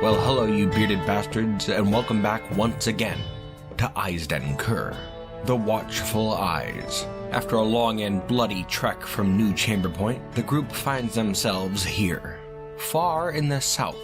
Well, hello you bearded bastards, and welcome back once again to Eisden Kur, the Watchful Eyes. After a long and bloody trek from New Chamber Point, the group finds themselves here, far in the south,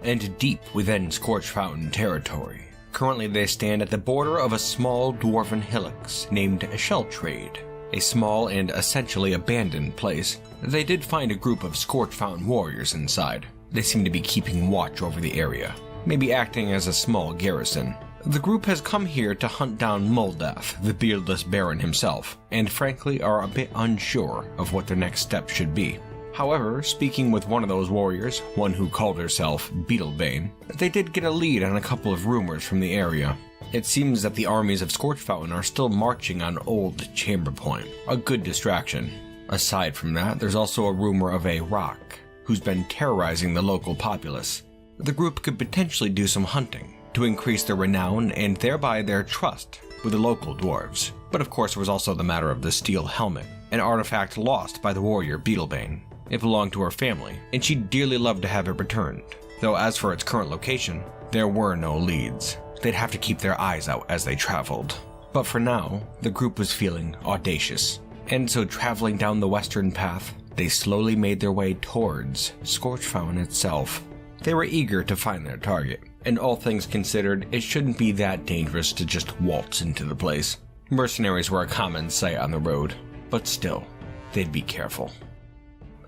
and deep within Scorch Fountain territory. Currently they stand at the border of a small dwarven hillocks named Shelltrade, a small and essentially abandoned place. They did find a group of Scorch Fountain warriors inside. They seem to be keeping watch over the area, maybe acting as a small garrison. The group has come here to hunt down Moldath, the Beardless Baron himself, and frankly are a bit unsure of what their next step should be. However, speaking with one of those warriors, one who called herself Beetlebane, they did get a lead on a couple of rumors from the area. It seems that the armies of Scorch Fountain are still marching on Old Chamber Point, a good distraction. Aside from that, there's also a rumor of a rock who's been terrorizing the local populace. The group could potentially do some hunting to increase their renown and thereby their trust with the local dwarves. But of course there was also the matter of the steel helmet, an artifact lost by the warrior Beetlebane. It belonged to her family, and she'd dearly love to have it returned, though as for its current location, there were no leads. They'd have to keep their eyes out as they traveled. But for now, the group was feeling audacious, and so traveling down the western path, they slowly made their way towards Scorch Fountain itself. They were eager to find their target, and all things considered, it shouldn't be that dangerous to just waltz into the place. Mercenaries were a common sight on the road, but still, they'd be careful.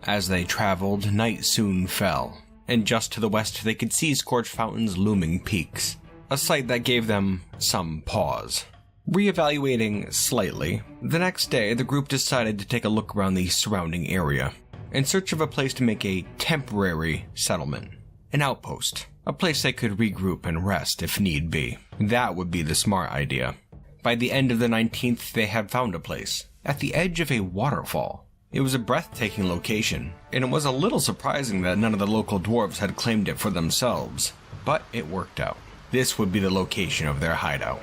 As they traveled, night soon fell, and just to the west they could see Scorch Fountain's looming peaks, a sight that gave them some pause. Reevaluating slightly, the next day the group decided to take a look around the surrounding area, in search of a place to make a temporary settlement, an outpost, a place they could regroup and rest if need be. That would be the smart idea. By the end of the 19th they had found a place, at the edge of a waterfall. It was a breathtaking location, and it was a little surprising that none of the local dwarves had claimed it for themselves, but it worked out. This would be the location of their hideout.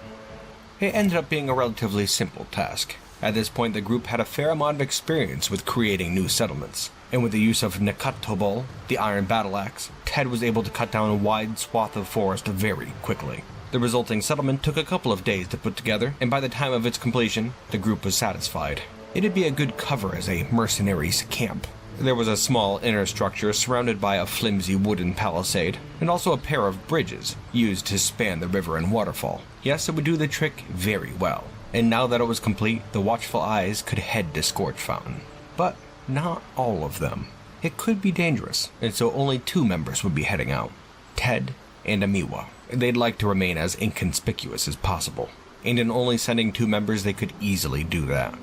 It ended up being a relatively simple task. At this point, the group had a fair amount of experience with creating new settlements, and with the use of Nekatobol, the iron battle axe, Ted was able to cut down a wide swath of forest very quickly. The resulting settlement took a couple of days to put together, and by the time of its completion, the group was satisfied. It'd be a good cover as a mercenaries' camp. There was a small inner structure surrounded by a flimsy wooden palisade, and also a pair of bridges used to span the river and waterfall. Yes, it would do the trick very well, and now that it was complete, the Watchful Eyes could head to Scorch Fountain. But not all of them. It could be dangerous, and so only 2 members would be heading out, Ted and Amiwa. They'd like to remain as inconspicuous as possible, and in only sending 2 members they could easily do that.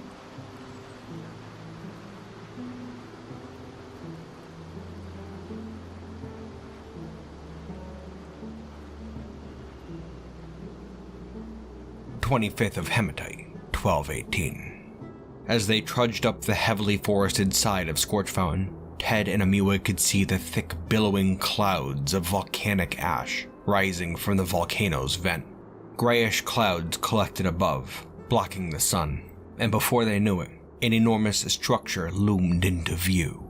"25th of Hematite, 1218. As they trudged up the heavily forested side of Scorch Fountain, Ted and Amiwa could see the thick billowing clouds of volcanic ash rising from the volcano's vent. Grayish clouds collected above, blocking the sun, and before they knew it, an enormous structure loomed into view.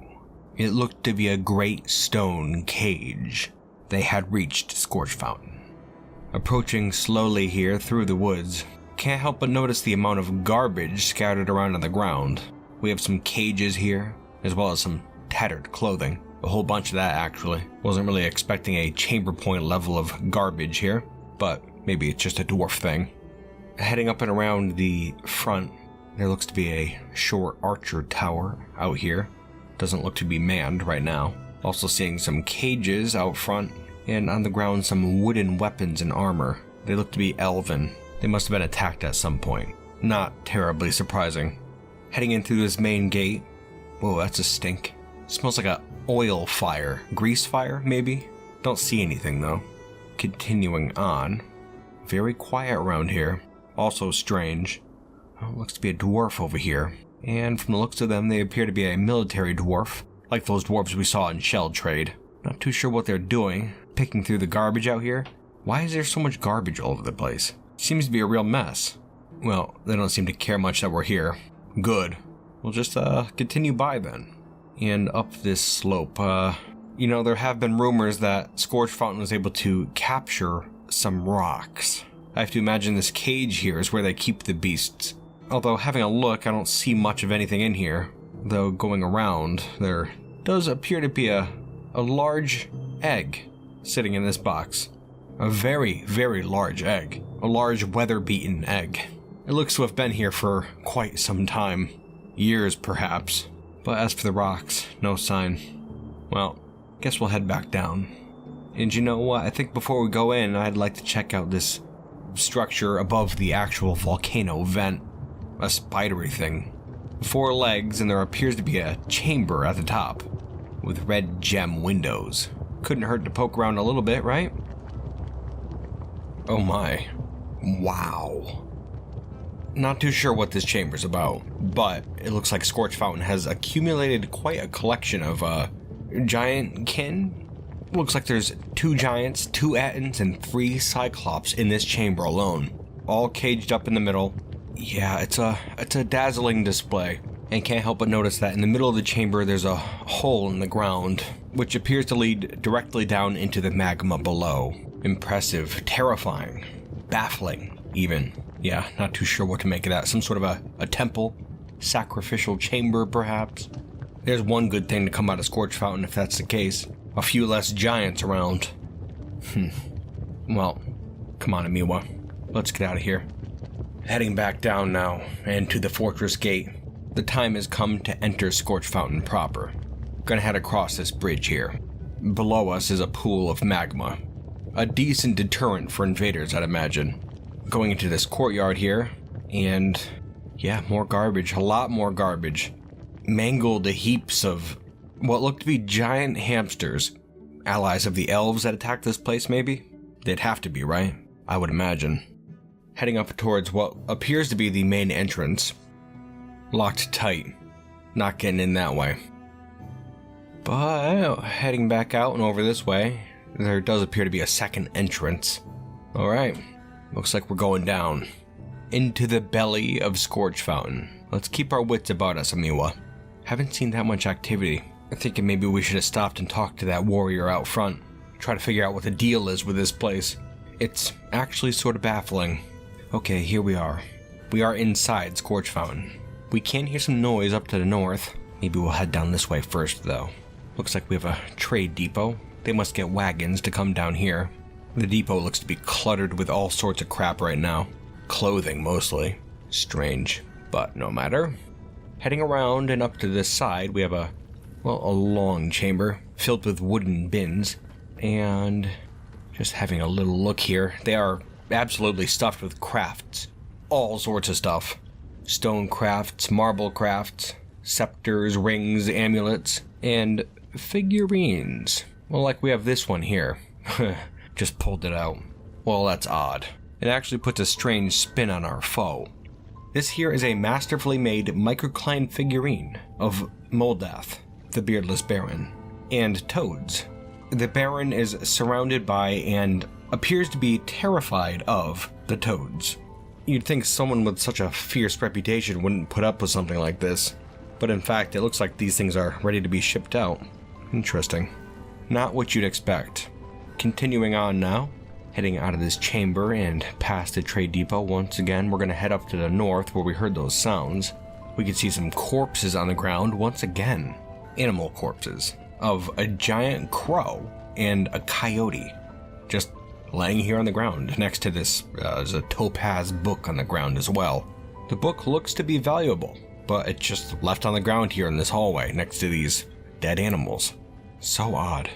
It looked to be a great stone cage. They had reached Scorch Fountain. Approaching slowly here through the woods, can't help but notice the amount of garbage scattered around on the ground. We have some cages here, as well as some tattered clothing. A whole bunch of that, actually. Wasn't really expecting a chamber point level of garbage here, but maybe it's just a dwarf thing. Heading up and around the front, there looks to be a short archer tower out here. Doesn't look to be manned right now. Also seeing some cages out front, and on the ground some wooden weapons and armor. They look to be elven. They must have been attacked at some point. Not terribly surprising. Heading in through this main gate. Whoa, that's a stink. Smells like a oil fire. Grease fire, maybe? Don't see anything though. Continuing on. Very quiet around here. Also strange. Oh, looks to be a dwarf over here. And from the looks of them, they appear to be a military dwarf, like those dwarves we saw in Shelltrade. Not too sure what they're doing. Picking through the garbage out here. Why is there so much garbage all over the place? Seems to be a real mess. Well, they don't seem to care much that we're here. Good. We'll just continue by then. And up this slope, You know, there have been rumors that Scorch Fountain was able to capture some rocks. I have to imagine this cage here is where they keep the beasts. Although having a look, I don't see much of anything in here. Though going around, there does appear to be a large egg sitting in this box. A very, very large egg. A large weather-beaten egg. It looks to have been here for quite some time. Years, perhaps. But as for the rocks, no sign. Well, guess we'll head back down. And you know what? I think before we go in, I'd like to check out this structure above the actual volcano vent. A spidery thing. 4 legs, and there appears to be a chamber at the top with red gem windows. Couldn't hurt to poke around a little bit, right? Oh my. Wow. Not too sure what this chamber's about, but it looks like Scorch Fountain has accumulated quite a collection of giant kin. Looks like there's 2 giants, 2 Attons, and 3 Cyclops in this chamber alone, all caged up in the middle. Yeah, it's a dazzling display, and can't help but notice that in the middle of the chamber there's a hole in the ground, which appears to lead directly down into the magma below. Impressive, terrifying, baffling, even. Yeah, not too sure what to make of that. Some sort of a temple, sacrificial chamber, perhaps. There's one good thing to come out of Scorch Fountain if that's the case. A few less giants around. Well, come on, Amiwa. Let's get out of here. Heading back down now, and to the fortress gate. The time has come to enter Scorch Fountain proper. Gonna head across this bridge here. Below us is a pool of magma. A decent deterrent for invaders, I'd imagine. Going into this courtyard here, and yeah, more garbage, a lot more garbage. Mangled heaps of what look to be giant hamsters. Allies of the elves that attacked this place, maybe? They'd have to be, right? I would imagine. Heading up towards what appears to be the main entrance. Locked tight. Not getting in that way. But heading back out and over this way, there does appear to be a second entrance. Alright, looks like we're going down. Into the belly of Scorch Fountain. Let's keep our wits about us, Amiwa. Haven't seen that much activity. I'm thinking maybe we should have stopped and talked to that warrior out front. Try to figure out what the deal is with this place. It's actually sort of baffling. Okay, here we are. We are inside Scorch Fountain. We can hear some noise up to the north. Maybe we'll head down this way first, though. Looks like we have a trade depot. They must get wagons to come down here. The depot looks to be cluttered with all sorts of crap right now. Clothing, mostly. Strange, but no matter. Heading around and up to this side, we have a long chamber filled with wooden bins. And just having a little look here, they are absolutely stuffed with crafts. All sorts of stuff. Stone crafts, marble crafts, scepters, rings, amulets, and figurines. Well, like we have this one here. Just pulled it out. Well, that's odd. It actually puts a strange spin on our foe. This here is a masterfully made microcline figurine of Moldath, the Beardless Baron, and toads. The Baron is surrounded by and appears to be terrified of the toads. You'd think someone with such a fierce reputation wouldn't put up with something like this, but in fact it looks like these things are ready to be shipped out. Interesting. Not what you'd expect. Continuing on now, heading out of this chamber and past the trade depot once again, we're going to head up to the north where we heard those sounds. We can see some corpses on the ground once again. Animal corpses of a giant crow and a coyote. Just laying here on the ground. Next to this, there's a topaz book on the ground as well. The book looks to be valuable, but it's just left on the ground here in this hallway next to these dead animals. So odd.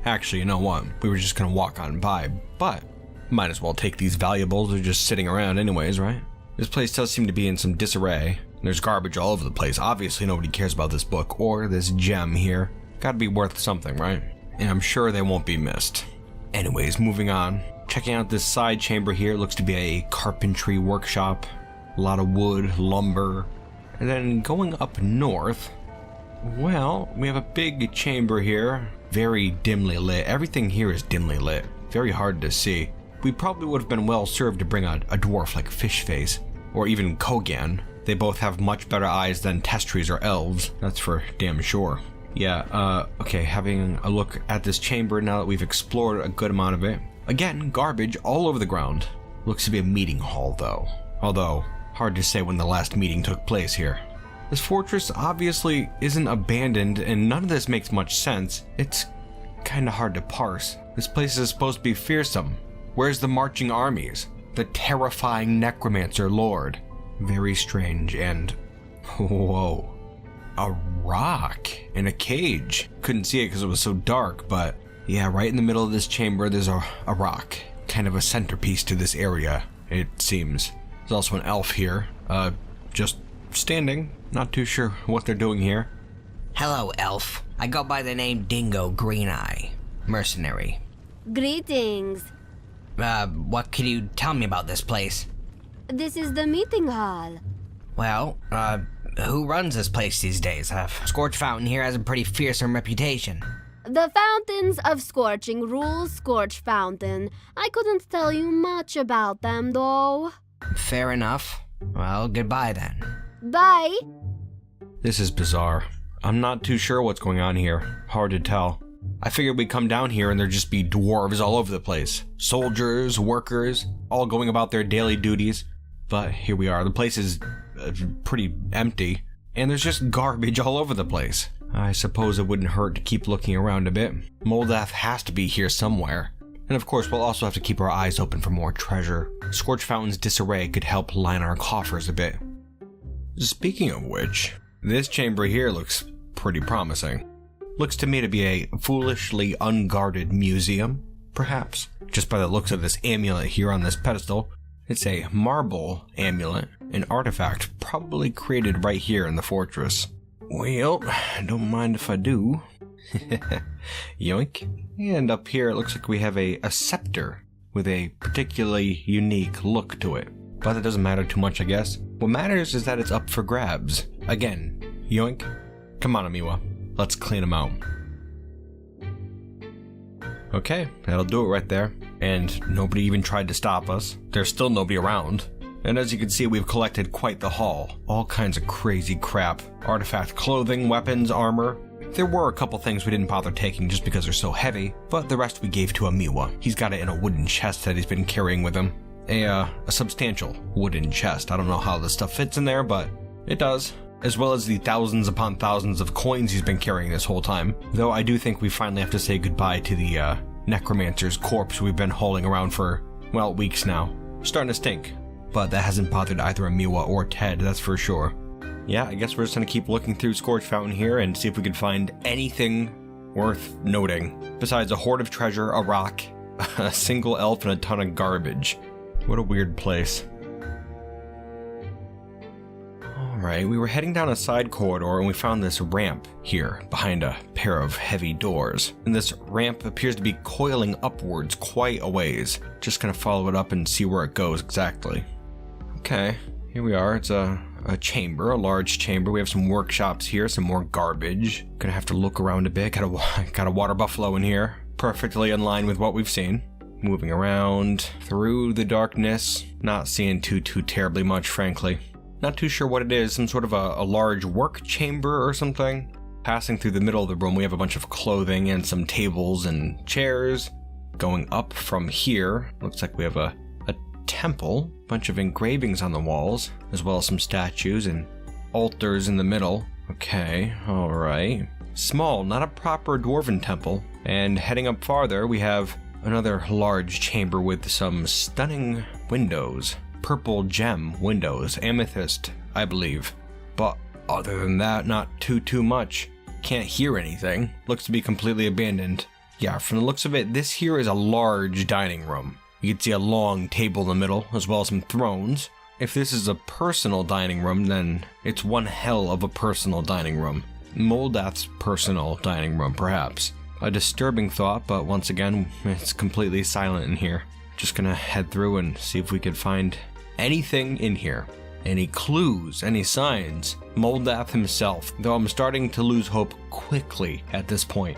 Actually, you know what? We were just gonna walk on by, but might as well take these valuables. They're just sitting around anyways, right? This place does seem to be in some disarray. There's garbage all over the place. Obviously nobody cares about this book or this gem here. Gotta be worth something, right? And I'm sure they won't be missed. Anyways, moving on. Checking out this side chamber here, looks to be a carpentry workshop. A lot of wood, lumber. And then going up north, well, we have a big chamber here. Very dimly lit. Everything here is dimly lit. Very hard to see. We probably would have been well served to bring a dwarf like Fishface, or even Kogan. They both have much better eyes than Testries or elves, that's for damn sure. Yeah, okay, having a look at this chamber now that we've explored a good amount of it. Again, garbage all over the ground. Looks to be a meeting hall, though. Although, hard to say when the last meeting took place here. This fortress obviously isn't abandoned, and none of this makes much sense. It's kinda hard to parse. This place is supposed to be fearsome. Where's the marching armies? The terrifying necromancer lord? Very strange, and whoa. A rock in a cage. Couldn't see it because it was so dark, but yeah, right in the middle of this chamber there's a rock. Kind of a centerpiece to this area, it seems. There's also an elf here, just standing. Not too sure what they're doing here. Hello, elf. I go by the name Dingo Greeneye, mercenary. Greetings. What can you tell me about this place? This is the meeting hall. Well, who runs this place these days? Scorch Fountain here has a pretty fearsome reputation. The Fountains of Scorching rule Scorch Fountain. I couldn't tell you much about them, though. Fair enough. Well, goodbye then. Bye. This is bizarre. I'm not too sure what's going on here. Hard to tell. I figured we'd come down here and there'd just be dwarves all over the place. Soldiers, workers, all going about their daily duties. But here we are. The place is pretty empty, and there's just garbage all over the place. I suppose it wouldn't hurt to keep looking around a bit. Moldath has to be here somewhere. And of course, we'll also have to keep our eyes open for more treasure. Scorch Fountain's disarray could help line our coffers a bit. Speaking of which, this chamber here looks pretty promising. Looks to me to be a foolishly unguarded museum, perhaps. Just by the looks of this amulet here on this pedestal. It's a marble amulet, an artifact probably created right here in the fortress. Well, don't mind if I do. Yoink. And up here it looks like we have a scepter with a particularly unique look to it. But that doesn't matter too much, I guess. What matters is that it's up for grabs. Again, yoink. Come on, Amiwa. Let's clean them out. Okay, that'll do it right there. And nobody even tried to stop us. There's still nobody around. And as you can see, we've collected quite the haul. All kinds of crazy crap. Artifact clothing, weapons, armor. There were a couple things we didn't bother taking just because they're so heavy, but the rest we gave to Amiwa. He's got it in a wooden chest that he's been carrying with him. A substantial wooden chest. I don't know how this stuff fits in there, but it does. As well as the thousands upon thousands of coins he's been carrying this whole time. Though I do think we finally have to say goodbye to the necromancer's corpse we've been hauling around for, well, weeks now. Starting to stink. But that hasn't bothered either Amiwa or Ted, that's for sure. Yeah, I guess we're just gonna keep looking through Scorch Fountain here and see if we can find anything worth noting. Besides a hoard of treasure, a rock, a single elf, and a ton of garbage. What a weird place. Alright, we were heading down a side corridor and we found this ramp here behind a pair of heavy doors. And this ramp appears to be coiling upwards quite a ways. Just gonna follow it up and see where it goes exactly. Okay, here we are. It's a chamber, a large chamber. We have some workshops here, some more garbage. Gonna have to look around a bit. Got a water buffalo in here. Perfectly in line with what we've seen. Moving around through the darkness. Not seeing too terribly much, frankly. Not too sure what it is, some sort of a large work chamber or something. Passing through the middle of the room, we have a bunch of clothing and some tables and chairs. Going up from here, looks like we have a temple, bunch of engravings on the walls, as well as some statues and altars in the middle. Okay, alright. Small, not a proper dwarven temple. And heading up farther, we have another large chamber with some stunning windows. Purple gem windows, amethyst, I believe. But other than that, not too much. Can't hear anything. Looks to be completely abandoned. Yeah, from the looks of it, this here is a large dining room. You can see a long table in the middle, as well as some thrones. If this is a personal dining room, then it's one hell of a personal dining room. Moldath's personal dining room, perhaps. A disturbing thought, but once again, it's completely silent in here. Just gonna head through and see if we can find anything in here. Any clues, any signs. Moldath himself, though I'm starting to lose hope quickly at this point.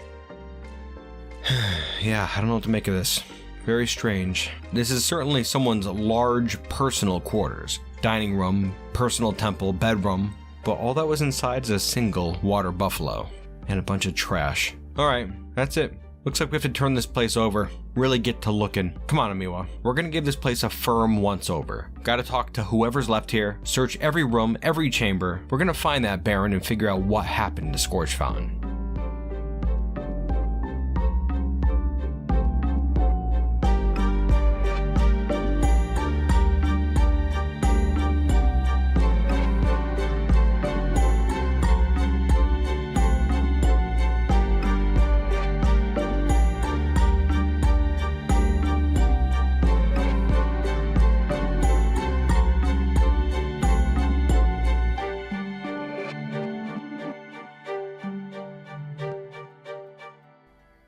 Yeah, I don't know what to make of this. Very strange. This is certainly someone's large personal quarters. Dining room, personal temple, bedroom, but all that was inside is a single water buffalo. And a bunch of trash. Alright, that's it. Looks like we have to turn this place over. Really get to looking. Come on, Amiwa. We're gonna give this place a firm once over. Gotta talk to whoever's left here, search every room, every chamber. We're gonna find that Baron and figure out what happened to Scorch Fountain.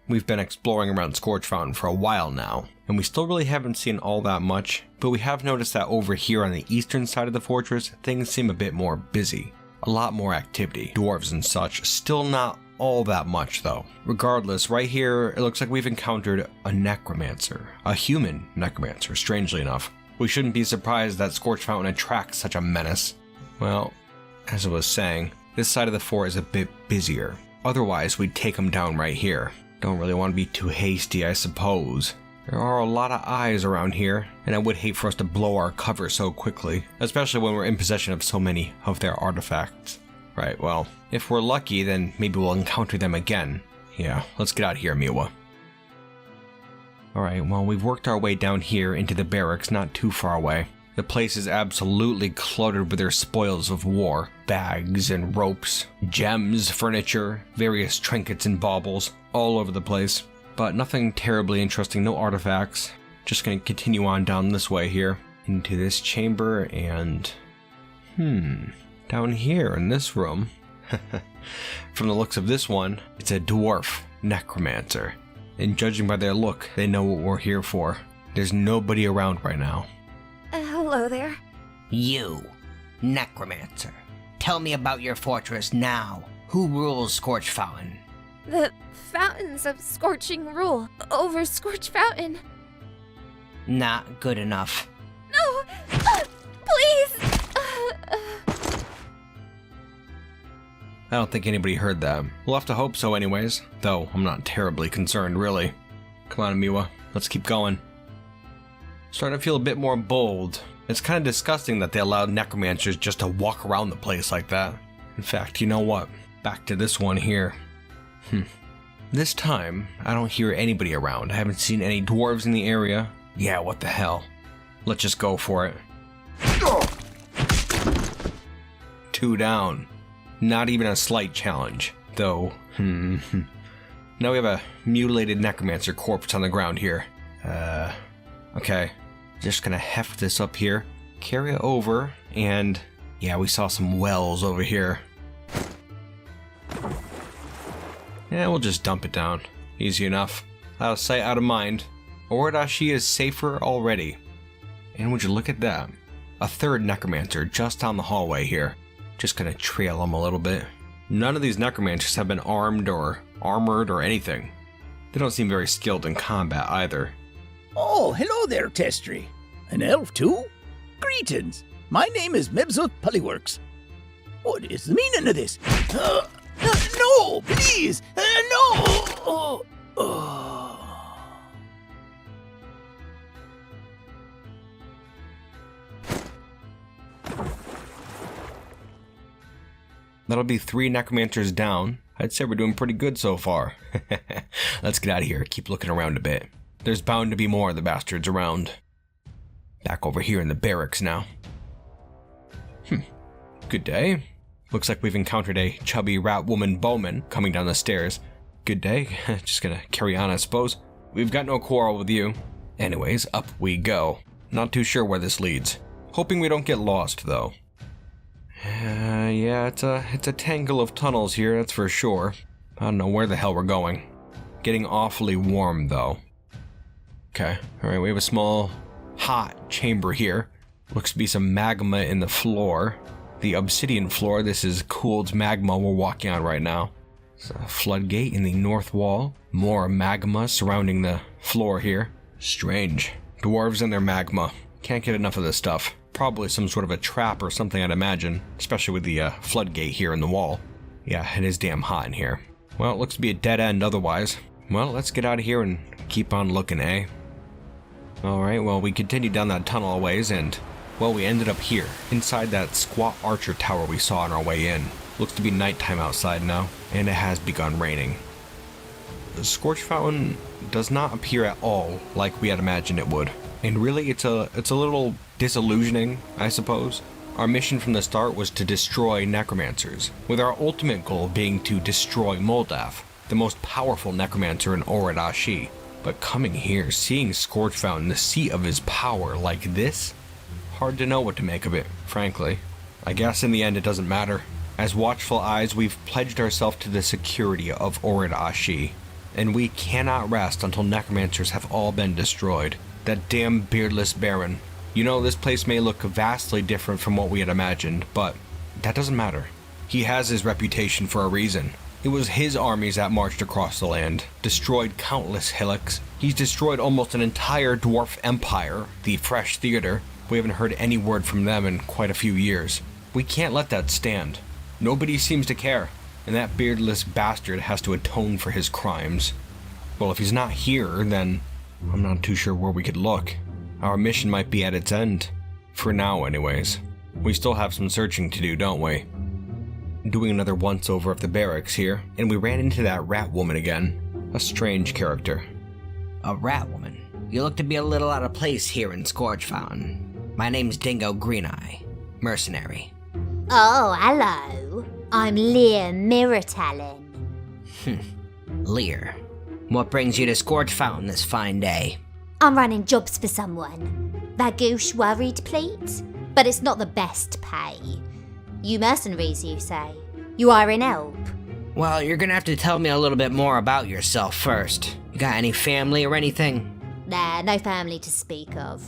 We've been exploring around Scorch Fountain for a while now, and we still really haven't seen all that much, but we have noticed that over here on the eastern side of the fortress, things seem a bit more busy. A lot more activity, dwarves and such, still not all that much though. Regardless, right here, it looks like we've encountered a necromancer. A human necromancer, strangely enough. We shouldn't be surprised that Scorch Fountain attracts such a menace. Well, as I was saying, this side of the fort is a bit busier. Otherwise, we'd take them down right here. Don't really want to be too hasty, I suppose. There are a lot of eyes around here, and I would hate for us to blow our cover so quickly, especially when we're in possession of so many of their artifacts. Right, well, if we're lucky, then maybe we'll encounter them again. Yeah, let's get out of here, Miwa. Alright, well, we've worked our way down here into the barracks, not too far away. The place is absolutely cluttered with their spoils of war. Bags and ropes, gems, furniture, various trinkets and baubles, all over the place. But nothing terribly interesting, no artifacts. Just gonna continue on down this way here, into this chamber and... down here in this room. From the looks of this one, it's a dwarf necromancer. And judging by their look, they know what we're here for. There's nobody around right now. Hello there. You, necromancer. Tell me about your fortress now. Who rules Scorch Fountain? The fountains of scorching rule over Scorch Fountain. Not good enough. No! Please! I don't think anybody heard that. We'll have to hope so anyways, though I'm not terribly concerned, really. Come on, Miwa, let's keep going. Starting to feel a bit more bold. It's kind of disgusting that they allowed necromancers just to walk around the place like that. In fact, you know what? Back to this one here. This time, I don't hear anybody around. I haven't seen any dwarves in the area. Yeah, what the hell. Let's just go for it. 2 down. Not even a slight challenge, though. Now we have a mutilated necromancer corpse on the ground here. Okay. Just gonna heft this up here, carry it over, and yeah, we saw some wells over here. Yeah, we'll just dump it down. Easy enough. Out of sight, out of mind. Oridashi is safer already. And would you look at that? A third necromancer just down the hallway here. Just gonna trail him a little bit. None of these necromancers have been armed or armored or anything. They don't seem very skilled in combat either. Oh, hello there, Testry. An elf too? Greetings. My name is Mebzut Pullyworks. What is the meaning of this? No, please! No! That'll be 3 necromancers down. I'd say we're doing pretty good so far. Let's get out of here, keep looking around a bit. There's bound to be more of the bastards around. Back over here in the barracks now. Good day. Looks like we've encountered a chubby rat woman bowman coming down the stairs. Good day. Just gonna carry on, I suppose. We've got no quarrel with you. Anyways, up we go. Not too sure where this leads. Hoping we don't get lost, though. Yeah, it's a tangle of tunnels here, that's for sure. I don't know where the hell we're going. Getting awfully warm, though. Okay, alright, we have a small, hot chamber here. Looks to be some magma in the floor. The obsidian floor, this is cooled magma we're walking on right now. There's a floodgate in the north wall. More magma surrounding the floor here. Strange. Dwarves and their magma. Can't get enough of this stuff. Probably some sort of a trap or something, I'd imagine. Especially with the floodgate here in the wall. Yeah, it is damn hot in here. Well, it looks to be a dead end otherwise. Well, let's get out of here and keep on looking, eh? Alright, well, we continued down that tunnel a ways and, well, we ended up here, inside that squat archer tower we saw on our way in. Looks to be nighttime outside now, and it has begun raining. The Scorch Fountain does not appear at all like we had imagined it would. And really, it's a little disillusioning, I suppose. Our mission from the start was to destroy necromancers, with our ultimate goal being to destroy Moldaf, the most powerful necromancer in Oradashi. But coming here, seeing Scorch Fountain, the seat of his power, like this, hard to know what to make of it, frankly. I guess in the end it doesn't matter. As Watchful Eyes, we've pledged ourselves to the security of Oradashi, and we cannot rest until necromancers have all been destroyed. That damn Beardless Baron. You know, this place may look vastly different from what we had imagined, but that doesn't matter. He has his reputation for a reason. It was his armies that marched across the land, destroyed countless hillocks. He's destroyed almost an entire dwarf empire, the Fresh Theater. We haven't heard any word from them in quite a few years. We can't let that stand. Nobody seems to care, and that beardless bastard has to atone for his crimes. Well, if he's not here, then I'm not too sure where we could look. Our mission might be at its end. For now, anyways. We still have some searching to do, don't we? Doing another once-over of the barracks here, and we ran into that rat woman again. A strange character. A rat woman? You look to be a little out of place here in Scorch Fountain. My name's Dingo Greeneye, mercenary. Oh, hello. I'm Lear Mirrortalon. Lear. What brings you to Scorch Fountain this fine day? I'm running jobs for someone. Bagoosh worried, please? But it's not the best pay. You mercenaries, you say? You are in help? Well, you're gonna have to tell me a little bit more about yourself first. You got any family or anything? Nah, no family to speak of.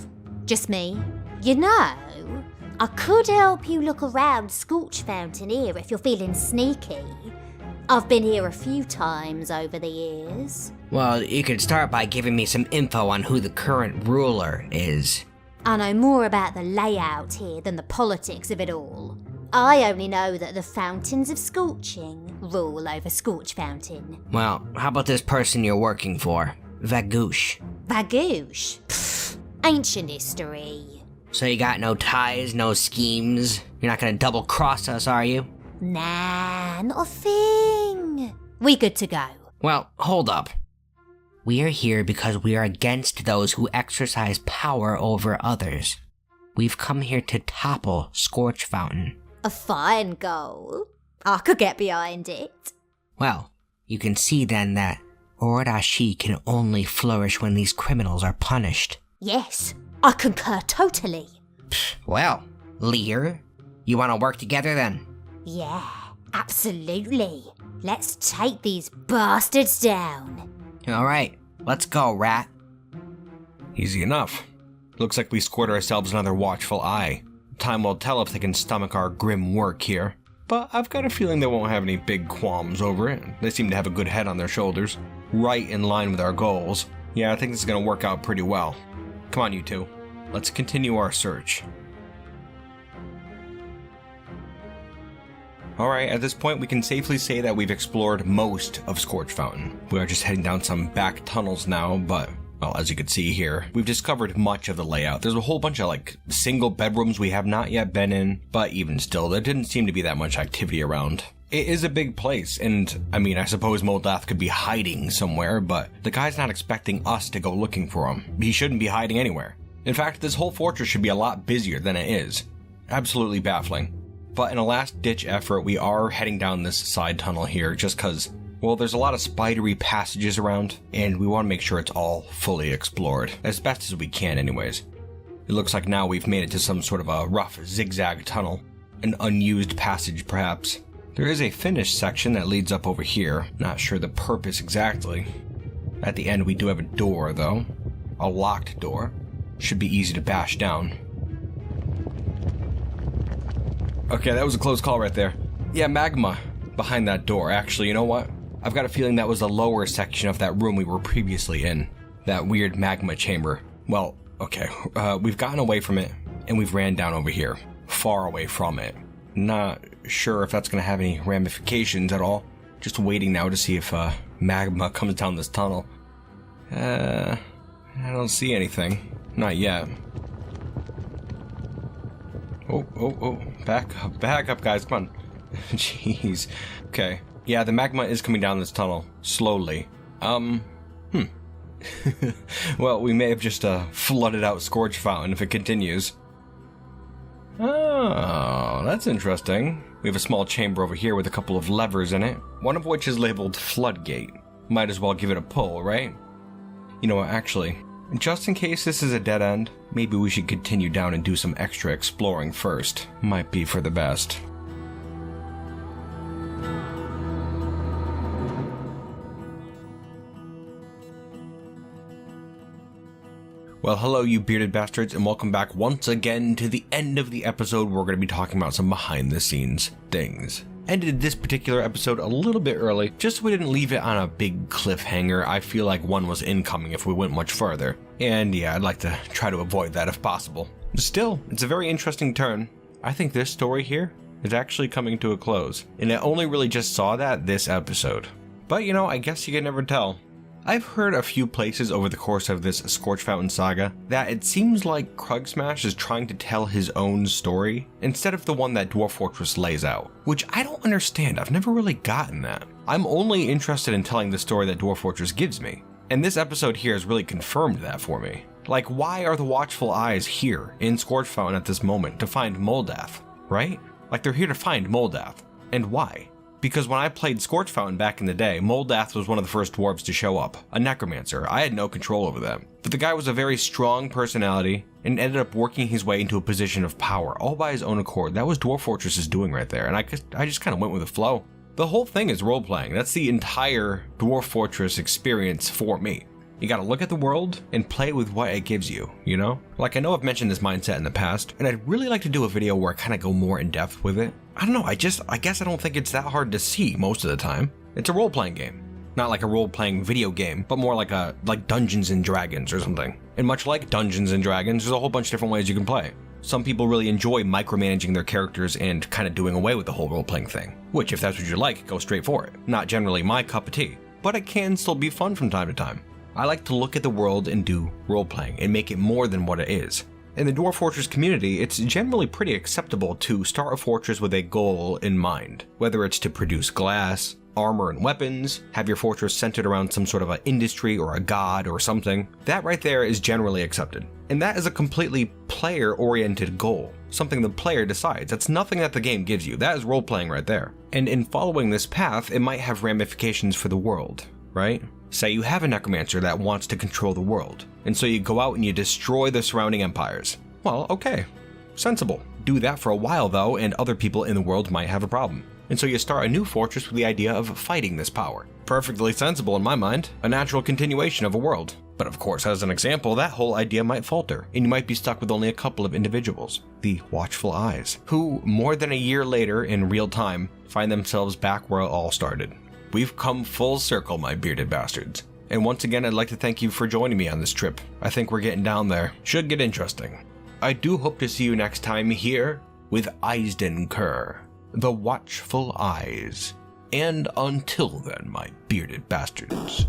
Just me. You know, I could help you look around Scorch Fountain here if you're feeling sneaky. I've been here a few times over the years. Well, you could start by giving me some info on who the current ruler is. I know more about the layout here than the politics of it all. I only know that the Fountains of Scorching rule over Scorch Fountain. Well, how about this person you're working for? Vagoosh. Bagoosh? Pfft, ancient history. So you got no ties, no schemes? You're not gonna double-cross us, are you? Nah, not a thing. We good to go. Well, hold up. We are here because we are against those who exercise power over others. We've come here to topple Scorch Fountain. A fine goal. I could get behind it. Well, you can see then that Oradashi can only flourish when these criminals are punished. Yes, I concur totally. Well, Lear, you want to work together then? Yeah, absolutely. Let's take these bastards down. Alright, let's go, rat. Easy enough. Looks like we scored ourselves another watchful eye. Time will tell if they can stomach our grim work here. But I've got a feeling they won't have any big qualms over it. They seem to have a good head on their shoulders. Right in line with our goals. Yeah, I think this is going to work out pretty well. Come on, you two. Let's continue our search. Alright, at this point we can safely say that we've explored most of Scorch Fountain. We are just heading down some back tunnels now, but, well, as you can see here, we've discovered much of the layout. There's a whole bunch of, single bedrooms we have not yet been in, but even still, there didn't seem to be that much activity around. It is a big place, and, I suppose Moldath could be hiding somewhere, but the guy's not expecting us to go looking for him. He shouldn't be hiding anywhere. In fact, this whole fortress should be a lot busier than it is. Absolutely baffling. But in a last-ditch effort, we are heading down this side tunnel here just because, well, there's a lot of spidery passages around, and we want to make sure it's all fully explored, as best as we can anyways. It looks like now we've made it to some sort of a rough zigzag tunnel, an unused passage perhaps. There is a finished section that leads up over here, not sure the purpose exactly. At the end we do have a door though, a locked door. Should be easy to bash down. Okay, that was a close call right there. Yeah, magma behind that door. Actually, you know what? I've got a feeling that was the lower section of that room we were previously in. That weird magma chamber. Well, okay, we've gotten away from it, and we've ran down over here. Far away from it. Not sure if that's going to have any ramifications at all. Just waiting now to see if magma comes down this tunnel. I don't see anything. Not yet. Oh. Back up, guys. Come on. Jeez. Okay. Yeah, the magma is coming down this tunnel. Slowly. Well, we may have just flooded out Scorch Fountain if it continues. Oh, that's interesting. We have a small chamber over here with a couple of levers in it, one of which is labeled Floodgate. Might as well give it a pull, right? You know what, actually, just in case this is a dead end, maybe we should continue down and do some extra exploring first. Might be for the best. Well, hello you bearded bastards, and welcome back once again to the end of the episode where we're going to be talking about some behind the scenes things. Ended this particular episode a little bit early, just so we didn't leave it on a big cliffhanger. I feel like one was incoming if we went much further. And yeah, I'd like to try to avoid that if possible. Still, it's a very interesting turn. I think this story here is actually coming to a close. And I only really just saw that this episode. But you know, I guess you can never tell. I've heard a few places over the course of this Scorch Fountain saga that it seems like Kruggsmash is trying to tell his own story instead of the one that Dwarf Fortress lays out, which I don't understand. I've never really gotten that. I'm only interested in telling the story that Dwarf Fortress gives me, and this episode here has really confirmed that for me. Like, why are the Watchful Eyes here in Scorch Fountain at this moment to find Moldath, right? Like, they're here to find Moldath, and why? Because when I played Scorch Fountain back in the day, Moldath was one of the first dwarves to show up, a necromancer. I had no control over them. But the guy was a very strong personality and ended up working his way into a position of power, all by his own accord. That was Dwarf Fortress's doing right there, and I just kind of went with the flow. The whole thing is role-playing. That's the entire Dwarf Fortress experience for me. You gotta look at the world and play with what it gives you, you know? Like, I know I've mentioned this mindset in the past, and I'd really like to do a video where I kind of go more in depth with it. I don't know, I guess I don't think it's that hard to see most of the time. It's a role-playing game. Not like a role-playing video game, but more like Dungeons and Dragons or something. And much like Dungeons and Dragons, there's a whole bunch of different ways you can play. Some people really enjoy micromanaging their characters and kind of doing away with the whole role-playing thing. Which, if that's what you like, go straight for it. Not generally my cup of tea, but it can still be fun from time to time. I like to look at the world and do role-playing and make it more than what it is. In the Dwarf Fortress community, it's generally pretty acceptable to start a fortress with a goal in mind, whether it's to produce glass, armor and weapons, have your fortress centered around some sort of an industry or a god or something. That right there is generally accepted. And that is a completely player-oriented goal, something the player decides. That's nothing that the game gives you. That is role-playing right there. And in following this path, it might have ramifications for the world, right? Say you have a necromancer that wants to control the world, and so you go out and you destroy the surrounding empires. Well, okay. Sensible. Do that for a while though, and other people in the world might have a problem. And so you start a new fortress with the idea of fighting this power. Perfectly sensible in my mind. A natural continuation of a world. But of course, as an example, that whole idea might falter, and you might be stuck with only a couple of individuals. The Watchful Eyes, who, more than a year later in real time, find themselves back where it all started. We've come full circle, my bearded bastards. And once again, I'd like to thank you for joining me on this trip. I think we're getting down there. Should get interesting. I do hope to see you next time here with Eisdenkur, the Watchful Eyes. And until then, my bearded bastards.